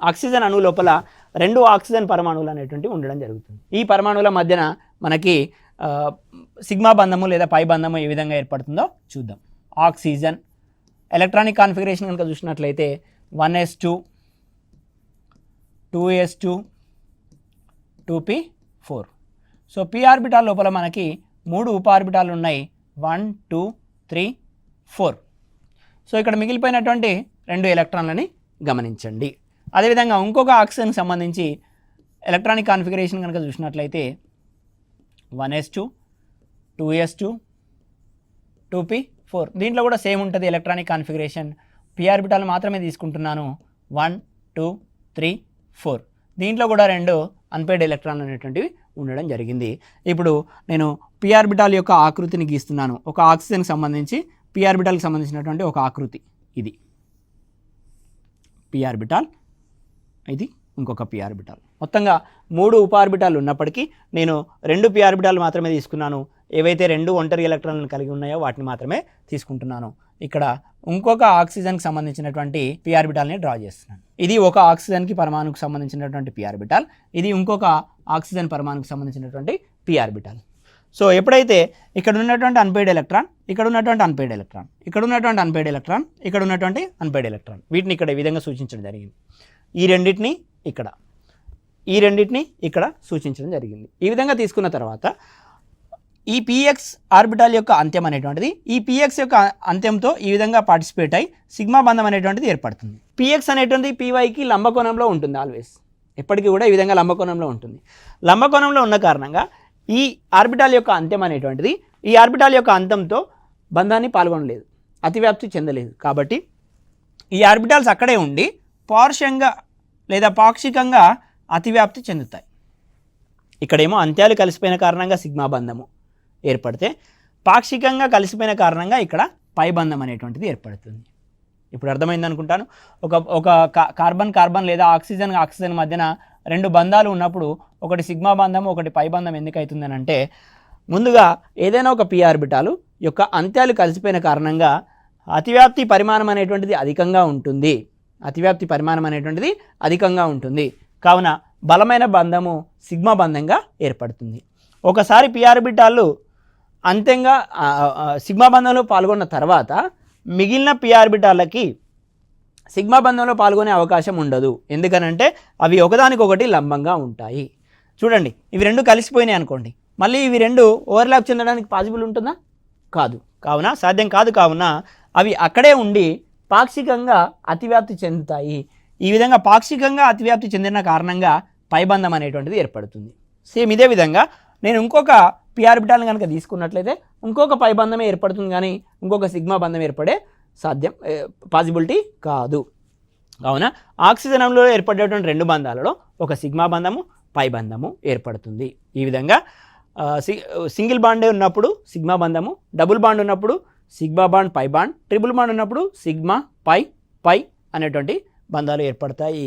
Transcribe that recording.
Oxygen అణువు లోపల 2 oxygen పరమాణువులు అనేటువంటివి ఉండడం జరుగుతుంది. ఈ పరమాణువుల మధ్యన మనకి సిగ్మా బంధము లేదా పై బంధము ఏ విధంగా ఏర్పడుతుందో చూద్దాం. ఆక్సిజన్ ఎలక్ట్రానిక్ కాన్ఫిగరేషన్ కనుక చూసినట్లయితే 1s2 2s2 2p4. So p orbital లోపల మనకి 3 ఉప ఆర్బిటాలు ఉన్నాయి, 1 2 3 4. సో ఇక్కడ మిగిలిపోయినటువంటి 2 ఎలక్ట్రాన్లని గమనించండి. అదేవిధంగా ఇంకొక ఆక్సిజన్కి సంబంధించి ఎలక్ట్రానిక్ కాన్ఫిగరేషన్ కనుక చూసినట్లయితే 1s2 2s2 2p4. దీంట్లో కూడా సేమ్ ఉంటుంది ఎలక్ట్రానిక్ కాన్ఫిగరేషన్. p ఆర్బిటాల్ మాత్రమే తీసుకుంటున్నాను, 1 2 3 4. దీంట్లో కూడా 2 అన్పేర్డ్ ఎలక్ట్రాన్లు అనేటువంటివి ఉండడం జరిగింది. ఇప్పుడు నేను p ఆర్బిటాల్ యొక్క ఆకృతిని గీస్తున్నాను. ఒక ఆక్సిజన్కి సంబంధించి p ఆర్బిటాల్కి సంబంధించినటువంటి ఒక ఆకృతి ఇది. p ఆర్బిటాల్, ఇది ఇంకొక p ఆర్బిటాల్. మొత్తంగా 3 ఉప ఆర్బిటాలు ఉన్నప్పటికీ నేను 2 p ఆర్బిటాలు మాత్రమే తీసుకున్నాను. ఏవైతే 2 ఒంటరి ఎలక్ట్రాన్లను కలిగి ఉన్నాయో వాటిని మాత్రమే తీసుకుంటున్నాను. ఇక్కడ ఇంకొక ఆక్సిజన్కి సంబంధించినటువంటి p ఆర్బిటాల్ని డ్రా చేస్తున్నాను. ఇది ఒక ఆక్సిజన్కి పరమాణుకు సంబంధించినటువంటి p ఆర్బిటాల్, ఇది ఇంకొక ఆక్సిజన్ పరమాణుకు సంబంధించినటువంటి p ఆర్బిటాల్. సో ఎప్పుడైతే ఇక్కడ ఉన్నటువంటి అన్పెయిడ్ ఎలక్ట్రాన్, ఇక్కడ ఉన్నటువంటి అన్పెయిడ్ ఎలక్ట్రాన్, ఇక్కడ ఉన్నటువంటి అన్పెయిడ్ ఎలక్ట్రాన్, ఇక్కడ ఉన్నటువంటి అన్పెయిడ్ ఎలక్ట్రాన్, వీటిని ఇక్కడ ఈ విధంగా సూచించడం జరిగింది. ఈ రెండింటిని ఇక్కడ, ఈ రెండింటిని ఇక్కడ సూచించడం జరిగింది. ఈ విధంగా తీసుకున్న తర్వాత ఈ px ఆర్బిటాల్ యొక్క అంత్యం అనేటువంటిది ఈ px యొక్క అంత్యంతో ఈ విధంగా పార్టిసిపేట్ అయి సిగ్మా బంధం అనేటువంటిది ఏర్పడుతుంది. px అనేటువంటిది pyకి లంబకోణంలో ఉంటుంది, ఆల్వేస్ ఎప్పటికీ కూడా ఈ విధంగా లంబకోణంలో ఉంటుంది. లంబకోణంలో ఉన్న కారణంగా ఈ ఆర్బిటాల్ యొక్క అంత్యం అనేటువంటిది ఈ ఆర్బిటాల్ యొక్క అంతంతో బంధాన్ని పాల్గొనలేదు, అతివ్యాప్తి చెందలేదు. కాబట్టి ఈ ఆర్బిటాల్స్ అక్కడే ఉండి పార్శ్వంగా లేదా పాక్షికంగా అతివ్యాప్తి చెందుతాయి. ఇక్కడేమో అంత్యాలు కలిసిపోయిన కారణంగా సిగ్మా బంధము ఏర్పడితే, పాక్షికంగా కలిసిపోయిన కారణంగా ఇక్కడ పై బంధం అనేటువంటిది ఏర్పడుతుంది. ఇప్పుడు అర్థమైంది అనుకుంటాను. ఒక కార్బన్ కార్బన్ లేదా ఆక్సిజన్ ఆక్సిజన్ మధ్యన 2 బంధాలు ఉన్నప్పుడు ఒకటి సిగ్మా బంధం, ఒకటి పై బంధం ఎందుకు అవుతుందని అంటే, ముందుగా ఏదైనా ఒక p ఆర్బిటాలు యొక్క అంత్యాలు కలిసిపోయిన కారణంగా అతివ్యాప్తి పరిమాణం అనేటువంటిది అధికంగా ఉంటుంది, అతివ్యాప్తి పరిమాణం అనేటువంటిది అధికంగా ఉంటుంది. కావున బలమైన బంధము సిగ్మా బంధంగా ఏర్పడుతుంది. ఒకసారి p ఆర్బిటాలు అంత్యంగా సిగ్మా బంధంలో పాల్గొన్న తర్వాత మిగిలిన p ఆర్బిటాలకి సిగ్మా బంధంలో పాల్గొనే అవకాశం ఉండదు. ఎందుకనంటే అవి ఒకదానికొకటి లంబంగా ఉంటాయి. చూడండి, ఇవి 2 కలిసిపోయినాయి అనుకోండి, మళ్ళీ ఇవి 2 ఓవర్లాప్ చెందడానికి పాసిబుల్ ఉంటుందా? కాదు. కావున సాధ్యం కాదు. కావున అవి అక్కడే ఉండి పాక్షికంగా అతివ్యాప్తి చెందుతాయి. ఈ విధంగా పాక్షికంగా అతివ్యాప్తి చెందిన కారణంగా పైబంధం అనేటువంటిది ఏర్పడుతుంది. సేమ్ ఇదే విధంగా నేను ఇంకొక p ఆర్బిటాల్ని కనుక తీసుకున్నట్లయితే ఇంకొక పైబంధమే ఏర్పడుతుంది, కానీ ఇంకొక సిగ్మా బంధం ఏర్పడే పాసిబిలిటీ కాదు. కావున ఆక్సిజన్ అణువులో ఏర్పడేటువంటి 2 బంధాలలో ఒక సిగ్మా బంధము, పై బంధము ఏర్పడుతుంది. ఈ విధంగా సింగిల్ బాండే ఉన్నప్పుడు సిగ్మా బంధము, డబుల్ బాండ్ ఉన్నప్పుడు sigma bond pi bond, triple bond ఉన్నప్పుడు సిగ్మా పై పై అనేటువంటి బంధాలు ఏర్పడతాయి.